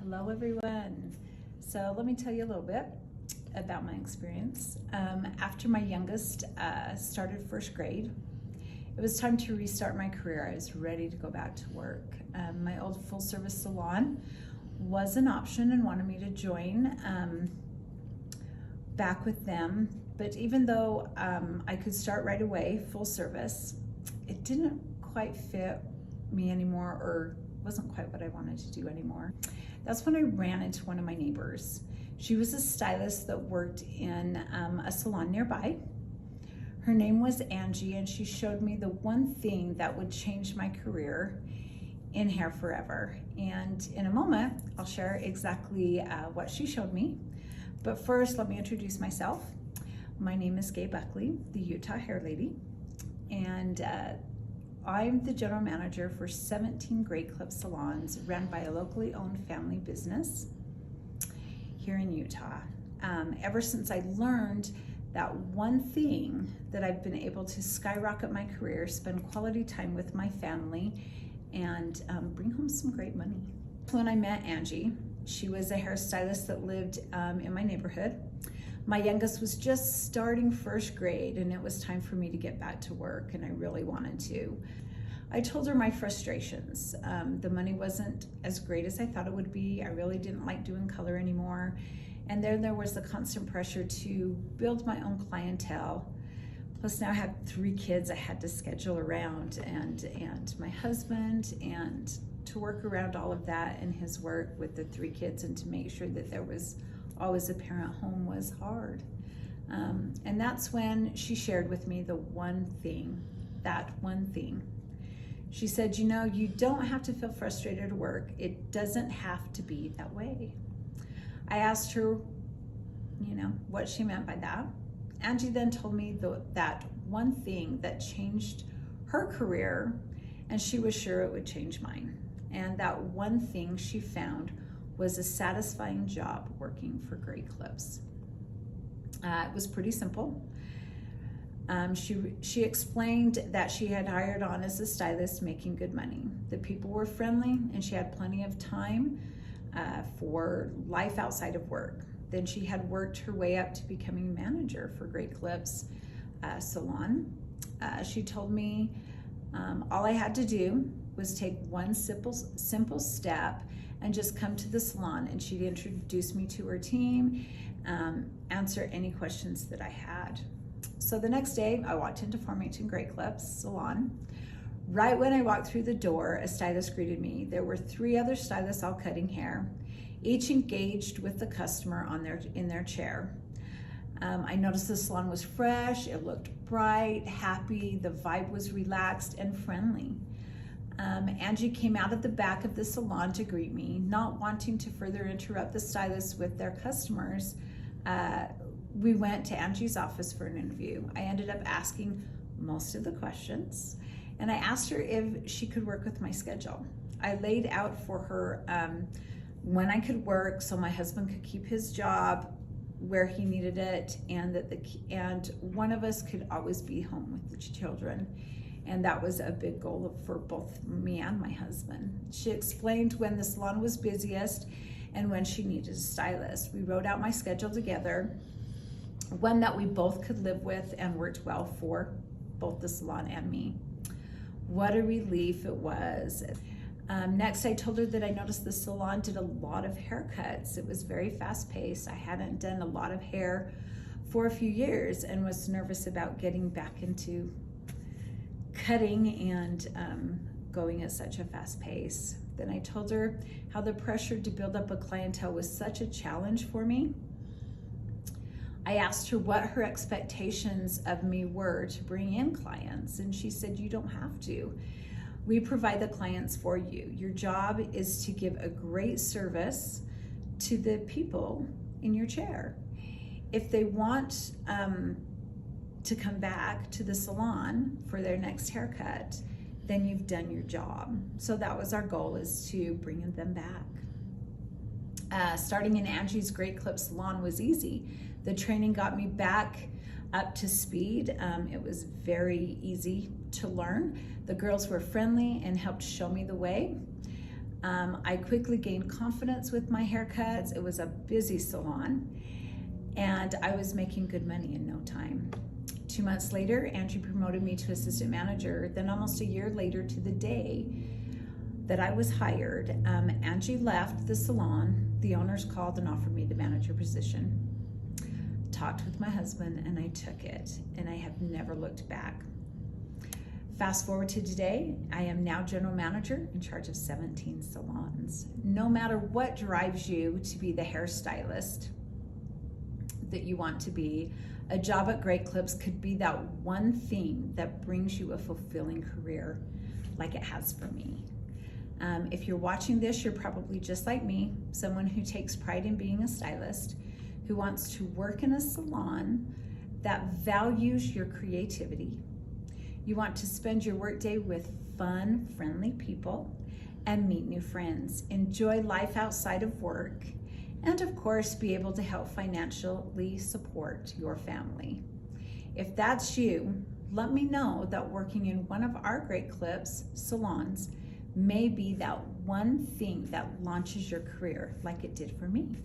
Hello everyone. So let me tell you a little bit about my experience. After my youngest started first grade, it was time to restart my career. I was ready to go back to work. My old full service salon was an option and wanted me to join back with them. But even though I could start right away, full service, it didn't quite fit me anymore, or wasn't quite what I wanted to do anymore. That's when I ran into one of my neighbors. She was a stylist that worked in a salon nearby. Her name was Angie, and she showed me the one thing that would change my career in hair forever. And in a moment, I'll share exactly what she showed me. But first, let me introduce myself. My name is Gay Buckley, the Utah Hair Lady, and I'm the general manager for 17 Great Club salons run by a locally owned family business here in Utah. Ever since I learned that one thing, that I've been able to skyrocket my career, spend quality time with my family, and bring home some great money. When I met Angie, she was a hairstylist that lived in my neighborhood. My youngest was just starting first grade, and it was time for me to get back to work, and I really wanted to. I told her my frustrations. The money wasn't as great as I thought it would be. I really didn't like doing color anymore. And then there was the constant pressure to build my own clientele. Plus now I had 3 kids I had to schedule around, and my husband, and to work around all of that and his work with the 3 kids, and to make sure that there was always a parent home was hard. And that's when she shared with me the one thing, that one thing. She said, you know, you don't have to feel frustrated at work. It doesn't have to be that way. I asked her, you know, what she meant by that. Angie then told me that one thing that changed her career, and she was sure it would change mine. And that one thing she found was a satisfying job working for Great Clubs. It was pretty simple. She explained that she had hired on as a stylist, making good money. The people were friendly, and she had plenty of time for life outside of work. Then she had worked her way up to becoming manager for Great Clubs salon. She told me all I had to do was take one simple step and just come to the salon, and she'd introduce me to her team, answer any questions that I had. So the next day, I walked into Farmington Great Clubs salon. Right when I walked through the door, a stylist greeted me. There were 3 other stylists all cutting hair, each engaged with the customer in their chair. I noticed the salon was fresh, it looked bright, happy, the vibe was relaxed and friendly. Angie came out of the back of the salon to greet me, not wanting to further interrupt the stylists with their customers. We went to Angie's office for an interview. I ended up asking most of the questions, and I asked her if she could work with my schedule. I laid out for her when I could work so my husband could keep his job where he needed it, and one of us could always be home with the children. And that was a big goal for both me and my husband. She explained when the salon was busiest and when she needed a stylist. We wrote out my schedule together, one that we both could live with and worked well for both the salon and me. What a relief it was. Next, I told her that I noticed the salon did a lot of haircuts. It was very fast-paced. I hadn't done a lot of hair for a few years and was nervous about getting back into cutting and going at such a fast pace. Then I told her how the pressure to build up a clientele was such a challenge for me. I asked her what her expectations of me were to bring in clients, and she said, you don't have to. We provide the clients for you. Your job is to give a great service to the people in your chair. If they want to come back to the salon for their next haircut, then you've done your job. So that was our goal, is to bring them back. Starting in Angie's Great Club salon was easy. The training got me back up to speed. It was very easy to learn. The girls were friendly and helped show me the way. I quickly gained confidence with my haircuts. It was a busy salon, and I was making good money in no time. 2 months later, Angie promoted me to assistant manager. Then almost a year later to the day that I was hired, Angie left the salon. The owners called and offered me the manager position. Talked with my husband and I took it, and I have never looked back. Fast forward to today, I am now general manager in charge of 17 salons. No matter what drives you to be the hairstylist that you want to be, a job at Great Clips could be that one thing that brings you a fulfilling career like it has for me. If you're watching this, you're probably just like me, someone who takes pride in being a stylist, who wants to work in a salon that values your creativity. You want to spend your workday with fun, friendly people and meet new friends, enjoy life outside of work, and of course, be able to help financially support your family. If that's you, let me know that working in one of our Great Clips salons may be that one thing that launches your career like it did for me.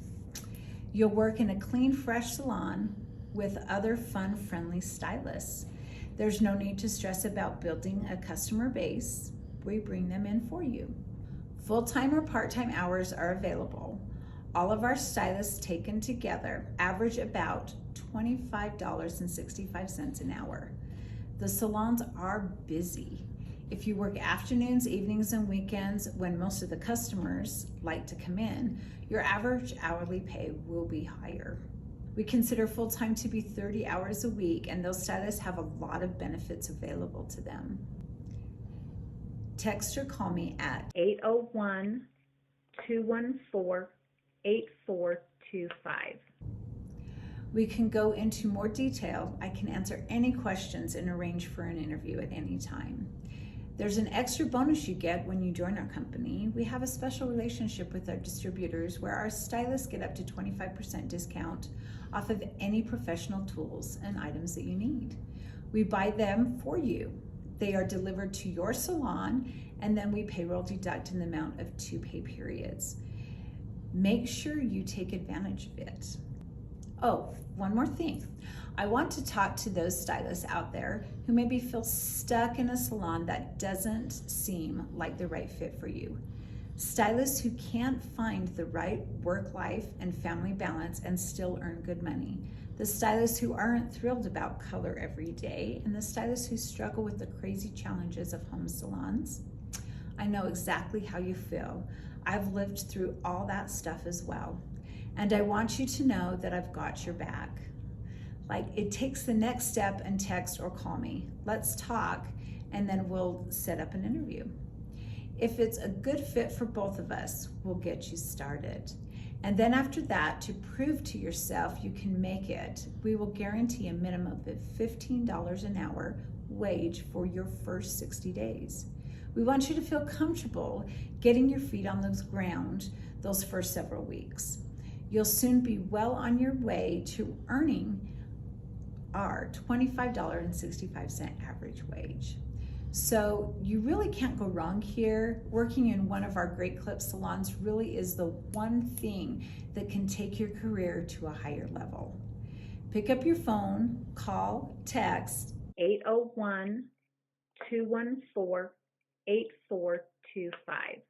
You'll work in a clean, fresh salon with other fun, friendly stylists. There's no need to stress about building a customer base. We bring them in for you. Full-time or part-time hours are available. All of our stylists taken together average about $25.65 an hour. The salons are busy. If you work afternoons, evenings, and weekends when most of the customers like to come in, your average hourly pay will be higher. We consider full-time to be 30 hours a week, and those stylists have a lot of benefits available to them. Text or call me at 801-214-8425. We can go into more detail. I can answer any questions and arrange for an interview at any time. There's an extra bonus you get when you join our company. We have a special relationship with our distributors where our stylists get up to 25% discount off of any professional tools and items that you need. We buy them for you. They are delivered to your salon, and then we payroll deduct in the amount of 2 pay periods. Make sure you take advantage of it. Oh, one more thing. I want to talk to those stylists out there who maybe feel stuck in a salon that doesn't seem like the right fit for you. Stylists who can't find the right work-life and family balance and still earn good money. The stylists who aren't thrilled about color every day, and the stylists who struggle with the crazy challenges of home salons. I know exactly how you feel. I've lived through all that stuff as well. And I want you to know that I've got your back. Like, it takes the next step and text or call me. Let's talk, and then we'll set up an interview. If it's a good fit for both of us, we'll get you started. And then after that, to prove to yourself you can make it, we will guarantee a minimum of $15 an hour wage for your first 60 days. We want you to feel comfortable getting your feet on the ground those first several weeks. You'll soon be well on your way to earning our $25.65 average wage. So you really can't go wrong here. Working in one of our Great Clip salons really is the one thing that can take your career to a higher level. Pick up your phone, call, text 801-214-8425.